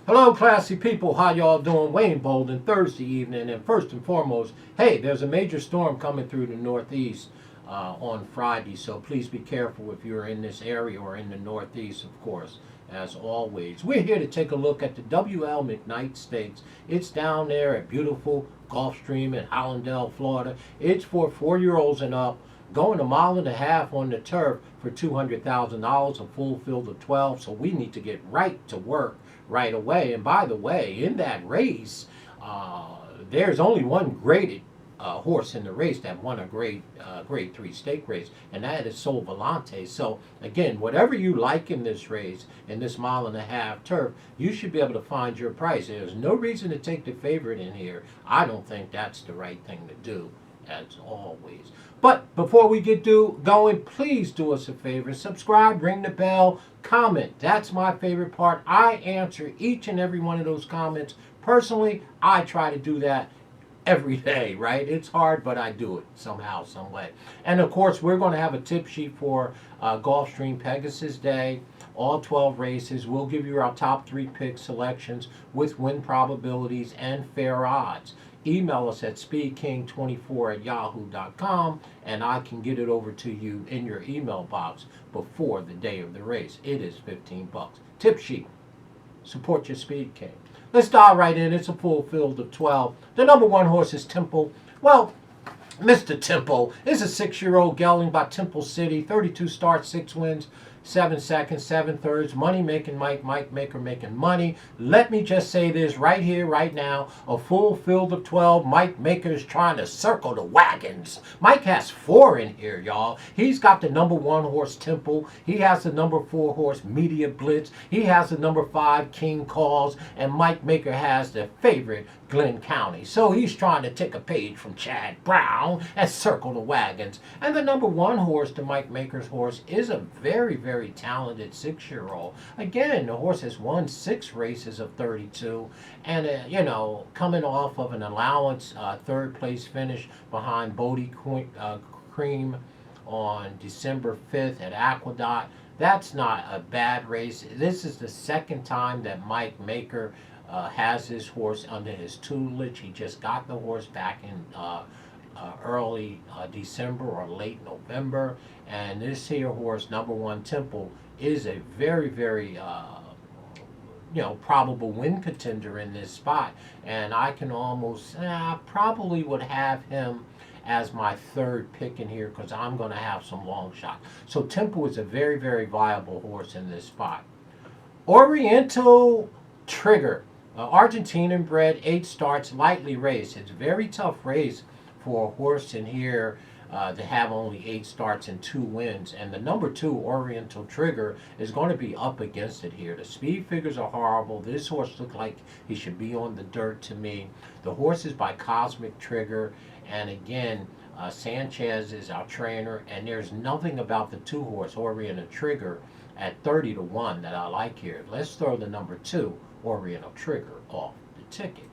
Hello, classy people. How y'all doing? Wayne Bolden, Thursday evening. And first and foremost, hey, there's a major storm coming through the Northeast on Friday, so please be careful if you're in this area or in the Northeast, of course, as always. We're here to take a look at the WL McKnight Stakes. It's down there at beautiful Gulfstream in Hollandale, Florida. It's for 4-year-olds and up. Going a mile and a half on the turf for $200,000, a full field of 12. So we need to get right to work right away. And by the way, in that race, there's only one graded horse in the race that won a grade 3 stake race, and that is Volante. So again, whatever you like in this race, in this mile and a half turf, you should be able to find your price. There's no reason to take the favorite in here. I don't think that's the right thing to do, as always. But before we get going, please do us a favor. Subscribe, ring the bell, comment. That's my favorite part. I answer each and every one of those comments. Personally, I try to do that every day, right? It's hard, but I do it somehow, some way. And of course, we're going to have a tip sheet for Gulfstream Pegasus Day. All 12 races. We'll give you our top 3 pick selections with win probabilities and fair odds. Email us at speedking24@yahoo.com and I can get it over to you in your email box before the day of the race. It is $15. Tip sheet. Support your Speed King. Let's dive right in. It's a full field of 12. The number 1 horse is Temple. Well, Mr. Temple is a 6-year-old gelding by Temple City. 32 starts, 6 wins, 7 seconds, 7 thirds. Money making Mike Maker making money. Let me just say this right here, right now. A full field of 12. Mike Maker is trying to circle the wagons. Mike has 4 in here, y'all. He's got the number 1 horse Temple. He has the number 4 horse Media Blitz. He has the number 5 King Calls. And Mike Maker has the favorite Glenn County. So he's trying to take a page from Chad Brown and circle the wagons. And the number 1 horse, the Mike Maker's horse, is a very, very talented 6-year-old. Again, the horse has won 6 races of 32 and, coming off of an allowance 3rd place finish behind Bodie Cream on December 5th at Aqueduct. That's not a bad race. This is the 2nd time that Mike Maker has this horse under his tutelage. He just got the horse back in early December or late November, and this here horse, number 1 Temple, is a very, very probable win contender in this spot, and I can almost probably would have him as my 3rd pick in here because I'm going to have some long shots. So Temple is a very, very viable horse in this spot. Oriental Trigger. Argentinian bred, 8 starts, lightly raced. It's a very tough race for a horse in here to have only 8 starts and 2 wins. And the number 2, Oriental Trigger, is going to be up against it here. The speed figures are horrible. This horse looks like he should be on the dirt to me. The horse is by Cosmic Trigger. And again, Sanchez is our trainer. And there's nothing about the 2 horse, Oriental Trigger, at 30-1 that I like here. Let's throw the number 2, Oriental Trigger, off the ticket.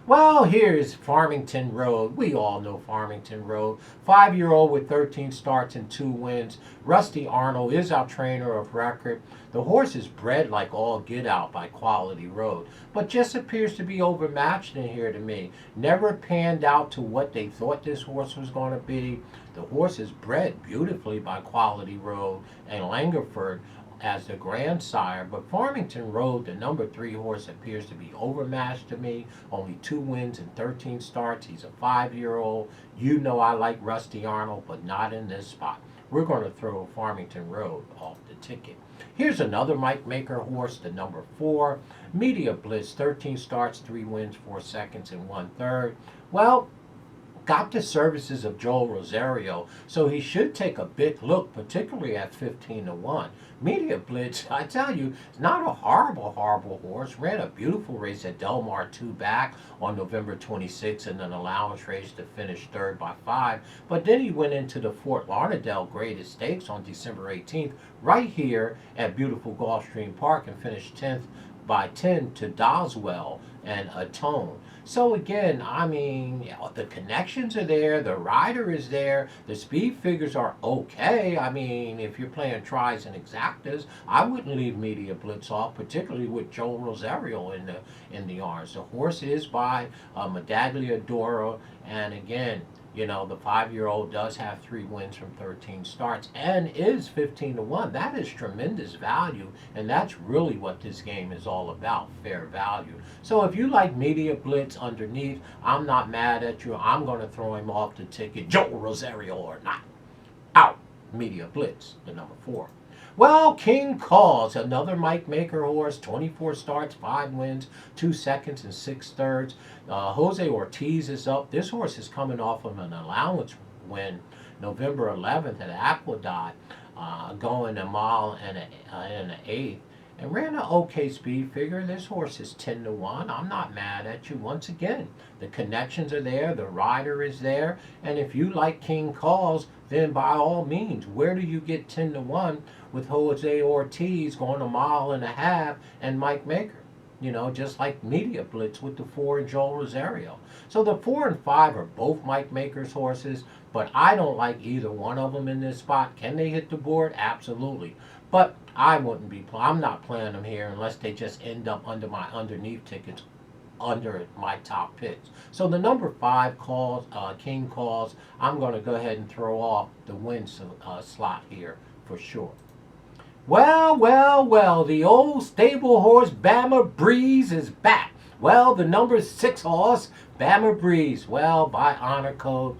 Well, here's Farmington Road. We all know Farmington Road. 5-year-old with 13 starts and 2 wins. Rusty Arnold is our trainer of record. The horse is bred like all get out by Quality Road, but just appears to be overmatched in here to me. Never panned out to what they thought this horse was going to be. The horse is bred beautifully by Quality Road and Langerford as the grandsire, but Farmington Road, the number 3 horse, appears to be overmatched to me. Only 2 wins and 13 starts. He's a 5-year-old. You know I like Rusty Arnold, but not in this spot. We're going to throw Farmington Road off the ticket. Here's another Mike Maker horse, the number 4, Media Blitz, 13 starts, 3 wins, 4 seconds, and 1/3. Well, got the services of Joel Rosario, so he should take a big look, particularly at 15-1. Media Blitz, I tell you, is not a horrible horse. Ran a beautiful race at Del Mar 2 back on November 26th in an allowance race to finish 3rd by 5. But then he went into the Fort Lauderdale Graded Stakes on December 18th, right here at beautiful Gulfstream Park, and finished 10th by 10 to Doswell and a tone. So again, I mean, the connections are there, the rider is there, the speed figures are okay. I mean, if you're playing tries and exactas, I wouldn't leave Media Blitz off, particularly with Joe Rosario in the arms. The horse is by Medaglia Dora, and again, you know, the 5-year-old does have 3 wins from 13 starts and is 15 to 1. That is tremendous value, and that's really what this game is all about, fair value. So if you like Media Blitz underneath, I'm not mad at you. I'm going to throw him off the ticket, Joe Rosario or not. Out. Media Blitz, the number 4. Well, King Calls, another Mike Maker horse, 24 starts, 5 wins, 2 seconds, and 6 thirds. Jose Ortiz is up. This horse is coming off of an allowance win November 11th at Aqueduct, going a mile and an eighth. And ran an okay speed figure. This horse is 10 to 1. I'm not mad at you. Once again, the connections are there, the rider is there, and if you like King Calls, then by all means, where do you get 10 to 1 with Jose Ortiz going a mile and a half and Mike Maker? You know, just like Media Blitz with the 4 and Joel Rosario. So the 4 and 5 are both Mike Maker's horses, but I don't like either one of them in this spot. Can they hit the board? Absolutely. But I wouldn't be, I'm not playing them here unless they just end up under my underneath tickets, under my top picks. So the number 5 calls, King Calls, I'm going to go ahead and throw off the win slot here for sure. Well, the old stable horse Bama Breeze is back. Well, the number 6 horse, Bama Breeze, well, by honor code.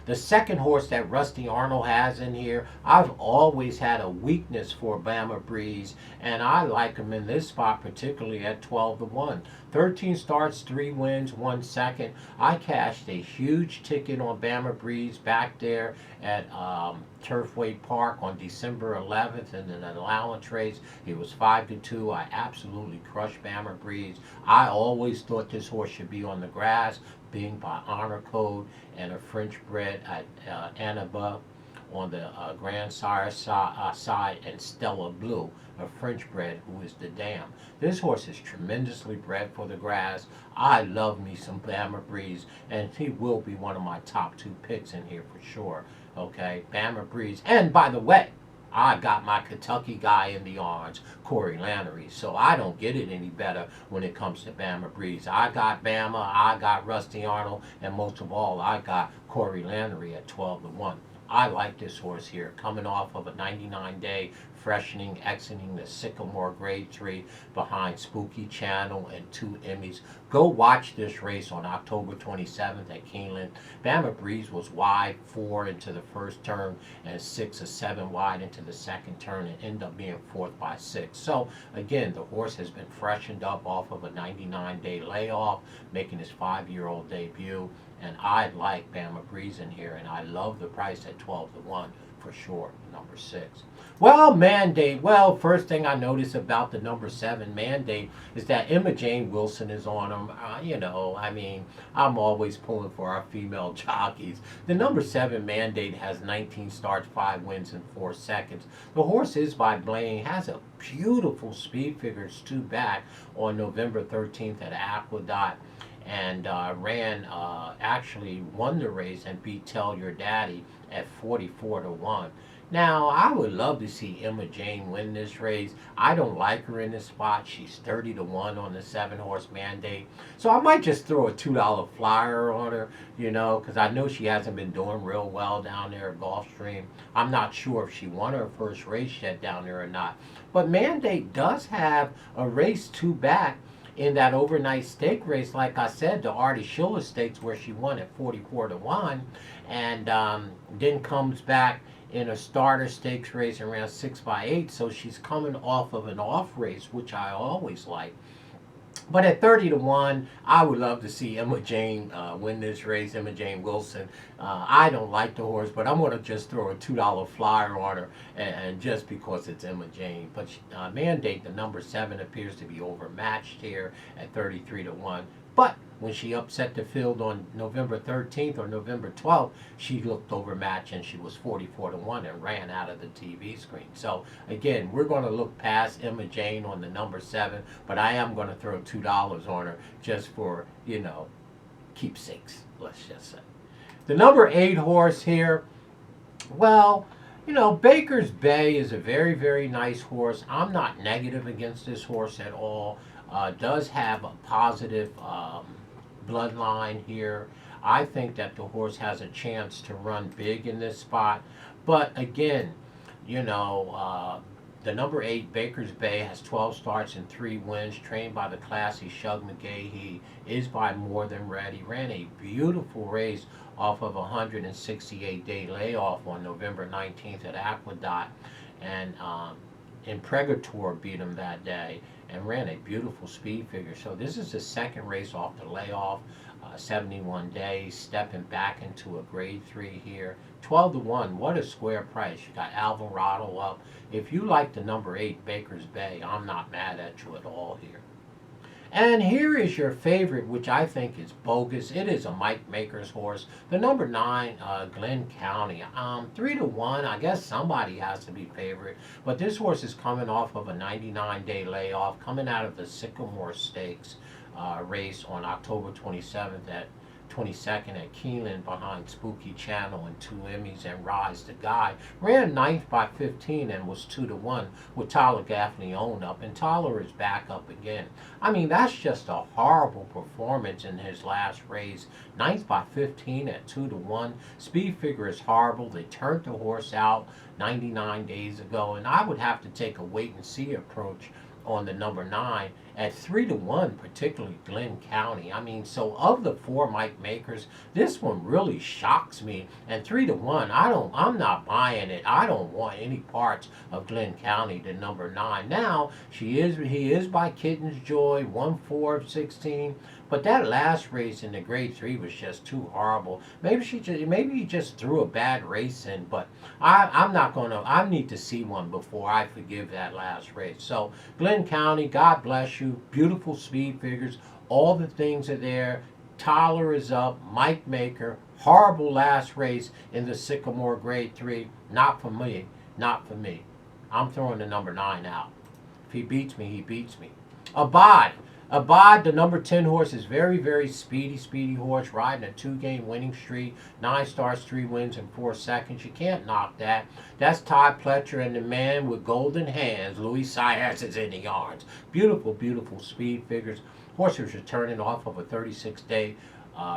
The second horse that Rusty Arnold has in here, I've always had a weakness for Bama Breeze, and I like him in this spot, particularly at 12 to 1. 13 starts, 3 wins, 1 second. I cashed a huge ticket on Bama Breeze back there at Turfway Park on December 11th in an allowance race. It was 5 to 2. I absolutely crushed Bama Breeze. I always thought this horse should be on the grass, being by honor code, and a French bred at Annaba on the grandsire side, and Stella Blue, a French bred who is the dam. This horse is tremendously bred for the grass. I love me some Bama Breeze, and he will be one of my top 2 picks in here for sure. Okay, Bama Breeze. And by the way, I got my Kentucky guy in the arms, Corey Lannery, so I don't get it any better when it comes to Bama Breeze. I got Bama, I got Rusty Arnold, and most of all, I got Corey Lannery at 12 to 1. I like this horse here, coming off of a 99-day freshening, exiting the Sycamore Grade 3 behind Spooky Channel and 2 Emmys. Go watch this race on October 27th at Keeneland. Bama Breeze was wide 4 into the first turn and 6 or 7 wide into the second turn, and ended up being 4th by 6. So again, the horse has been freshened up off of a 99-day layoff, making his 5-year-old debut. And I like Bama Breeze in here, and I love the price at 12 to 1 for sure, number 6. Well, Mandate. Well, first thing I notice about the number 7 Mandate is that Emma Jane Wilson is on him. You know, I mean, I'm always pulling for our female jockeys. The number 7 Mandate has 19 starts, 5 wins, and 4 seconds. The horse is by Blaine, has a beautiful speed figure, 2 back on November 13th at Aqueduct, and actually won the race and beat Tell Your Daddy at 44 to 1. Now, I would love to see Emma Jane win this race. I don't like her in this spot. She's 30 to 1 on the 7-horse Mandate. So I might just throw a $2 flyer on her, you know, because I know she hasn't been doing real well down there at Gulfstream. I'm not sure if she won her first race yet down there or not. But Mandate does have a race 2 back in that overnight stake race, like I said, the Artie Schiller Stakes, where she won at 44 to 1, and then comes back in a starter stakes race around 6 by 8, so she's coming off of an off race, which I always like. But at 30 to 1, I would love to see Emma Jane win this race, Emma Jane Wilson. I don't like the horse, but I'm going to just throw a $2 flyer on her, and just because it's Emma Jane. But Mandate, the number 7, appears to be overmatched here at 33 to 1. But when she upset the field on November 13th or November 12th, she looked overmatched and she was 44-1 and ran out of the TV screen. So again, we're going to look past Emma Jane on the number 7, but I am going to throw $2 on her just for, keepsakes, let's just say. The number 8 horse here, well, Baker's Bay is a very, very nice horse. I'm not negative against this horse at all. Does have a positive bloodline here. I think that the horse has a chance to run big in this spot. But again, the number 8, Baker's Bay, has 12 starts and 3 wins, trained by the classy Shug McGahee, is by More Than Ready. Ran a beautiful race off of a 168-day layoff on November 19th at Aqueduct, and Impregator beat him that day and ran a beautiful speed figure. So this is the second race off the layoff, 71 days, stepping back into a grade 3 here. 12-1, what a square price. You got Alvarado up. If you like the number 8 Baker's Bay, I'm not mad at you at all here. And here is your favorite, which I think is bogus. It is a Mike Maker's horse. The number 9, Glen County. 3-1, I guess somebody has to be favorite. But this horse is coming off of a 99-day layoff, coming out of the Sycamore Stakes race on October 22nd at Keeneland behind Spooky Channel and 2 Emmys and Rise the Guy. Ran 9th by 15 and was 2-1 with Tyler Gaffney owned up, and Tyler is back up again. I mean, that's just a horrible performance in his last race. 9th by 15 at 2-1. Speed figure is horrible. They turned the horse out 99 days ago, and I would have to take a wait and see approach on the number 9 at 3-1, particularly Glen County. I mean, so of the 4 Mike Makers, this one really shocks me. And 3-1, I'm not buying it. I don't want any parts of Glen County, the number 9. Now, he is by Kitten's Joy, 1-4 of 16. But that last race in the grade 3 was just too horrible. Maybe he just threw a bad race in, but I need to see one before I forgive that last race. So Glen County, God bless you. Beautiful speed figures. All the things are there. Tyler is up. Mike Maker. Horrible last race in the Sycamore grade 3. Not for me. Not for me. I'm throwing the number 9 out. If he beats me, he beats me. Abad, the number 10 horse, is very, very speedy horse, riding a 2-game winning streak, 9 starts, 3 wins in 4 seconds. You can't knock that. That's Todd Pletcher and the man with golden hands, Louis Sayers, is in the yards. Beautiful, beautiful speed figures. Horse was returning off of a 36-day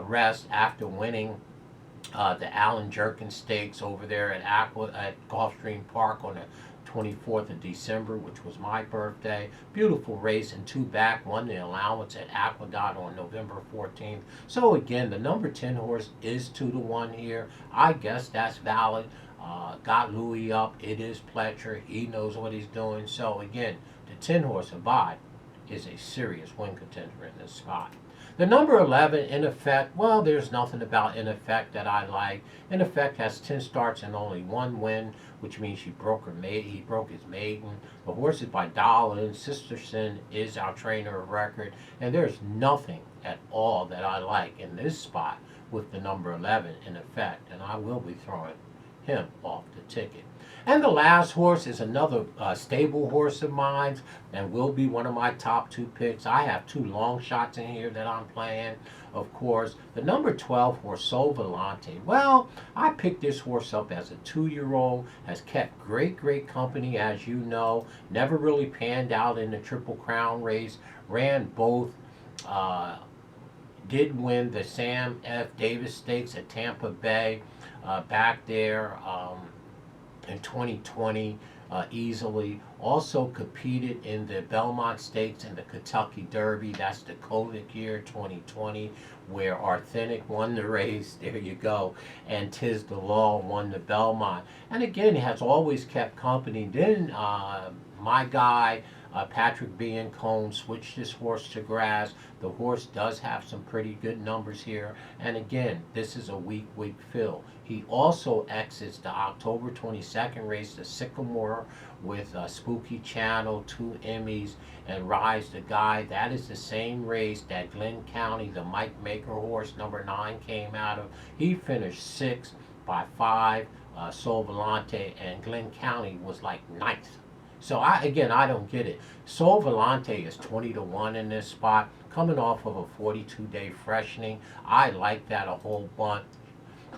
rest after winning the Allen Jerkin Stakes over there at Gulfstream Park on the 24th of December, which was my birthday. Beautiful race, and 2 back, won the allowance at Aqueduct on November 14th. So again, the number 10 horse is 2-1 here. I guess that's valid. Got Louis up. It is Pletcher. He knows what he's doing. So again, the 10 horse Abide is a serious win contender in this spot. The number 11, In Effect, well, there's nothing about In Effect that I like. In Effect has 10 starts and only 1 win, which means he broke his maiden. The horse is by Dolan. Sisterson is our trainer of record, and there's nothing at all that I like in this spot with the number 11, In Effect, and I will be throwing him off the ticket. And the last horse is another stable horse of mine and will be one of my top 2 picks. I have 2 long shots in here that I'm playing, of course. The number 12 horse, Volante. Well, I picked this horse up as a 2-year-old, has kept great company, as you know. Never really panned out in the Triple Crown race. Ran both. Did win the Sam F. Davis Stakes at Tampa Bay back there in 2020 easily. Also competed in the Belmont Stakes and the Kentucky Derby. That's the COVID year, 2020, where Authentic won the race. There you go. And Tiz the Law won the Belmont. And again, he has always kept company. Then my guy, Patrick B. and Cone, switched his horse to grass. The horse does have some pretty good numbers here. And again, this is a weak fill. He also exits the October 22nd race, the Sycamore, with Spooky Channel, 2 Emmys, and Rise the Guy. That is the same race that Glenn County, the Mike Maker horse, number 9, came out of. He finished 6th by 5. Sol Volante, and Glenn County was like 9th. So I don't get it. Sol Volante is 20 to 1 in this spot, coming off of a 42-day freshening. I like that a whole bunch.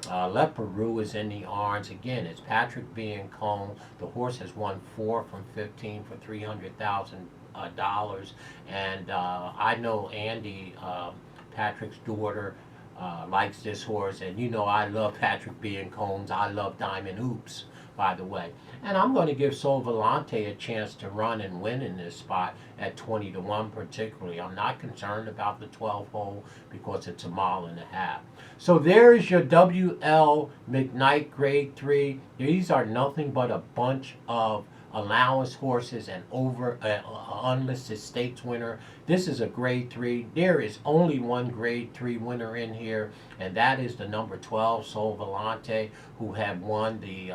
Leperoux is in the arms. Again, it's Patrick being Cone. The horse has won 4 from 15 for $300,000. And I know Andy, Patrick's daughter, likes this horse. And you know I love Patrick being Cones. I love Diamond Hoops, by the way. And I'm going to give Sol Volante a chance to run and win in this spot at 20 to 1 particularly. I'm not concerned about the 12 hole because it's a 1.5 miles. So there's your WL McKnight Grade 3. These are nothing but a bunch of allowance horses and over unlisted stakes winner. This is a Grade 3. There is only one Grade 3 winner in here, and that is the number 12, Sol Volante, who had won the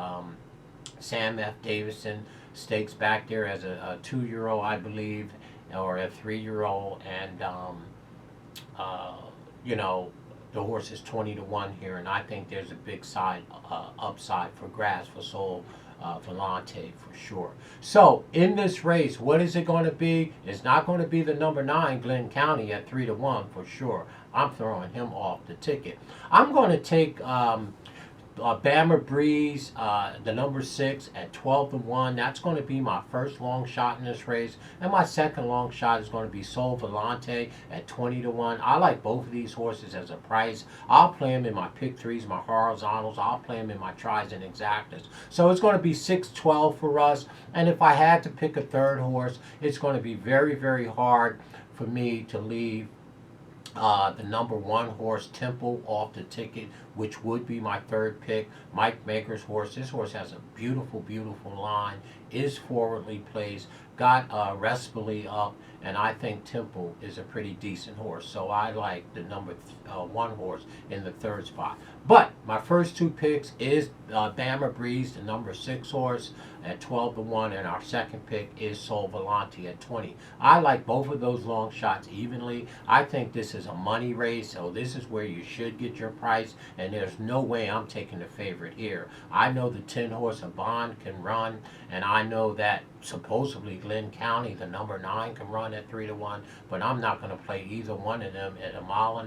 Sam F. Davison Stakes back there as a 2-year-old, I believe, or a 3-year-old, and you know, the horse is 20 to 1 here, and I think there's a big upside for grabs for Sol Volante for sure. So in this race, what is it going to be? It's not going to be the number 9 Glenn County at 3 to 1 for sure. I'm throwing him off the ticket. I'm going to take Bama Breeze, the number 6 at 12 to 1. That's going to be my first long shot in this race. And my second long shot is going to be Sol Volante at 20 to 1. I like both of these horses as a price. I'll play them in my pick 3s, my horizontals. I'll play them in my tries and exactas. So it's going to be 6-12 for us. And if I had to pick a third horse, it's going to be very, very hard for me to leave the number 1 horse, Temple, off the ticket, which would be my third pick. Mike Maker's horse. This horse has a beautiful, beautiful line, is forwardly placed, got restfully up, and I think Temple is a pretty decent horse. So I like the number 1 horse in the third spot. But my first 2 picks is Bama Breeze, the number 6 horse, at 12 to 1, and our second pick is Sol Volante at 20. I like both of those long shots evenly. I think this is a money race, so this is where you should get your price, and there's no way I'm taking the favorite here. I know the 10 horse Bond can run, and I know that supposedly Glenn County, the number 9, can run at 3 to 1, but I'm not going to play either one of them at 1.5 miles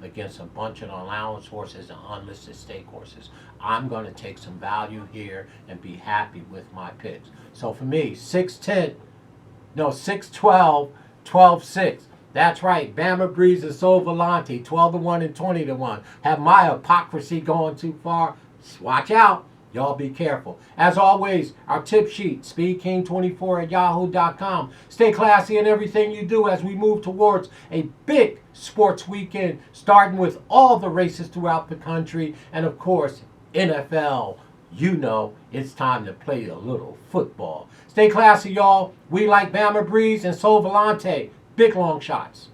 against a bunch of allowance horses and unlisted stake horses. I'm going to take some value here and be happy with my picks. So for me, 6-10, no, 6-12, 12-6. That's right, Bama Breeze and Sol Volante, 12 to 1 and 20 to 1. Have my hypocrisy going too far? Watch out. Y'all be careful. As always, our tip sheet, SpeedKing24@yahoo.com. Stay classy in everything you do as we move towards a big sports weekend, starting with all the races throughout the country. And of course, NFL. You know it's time to play a little football. Stay classy, y'all. We like Bama Breeze and Sol Volante. Big long shots.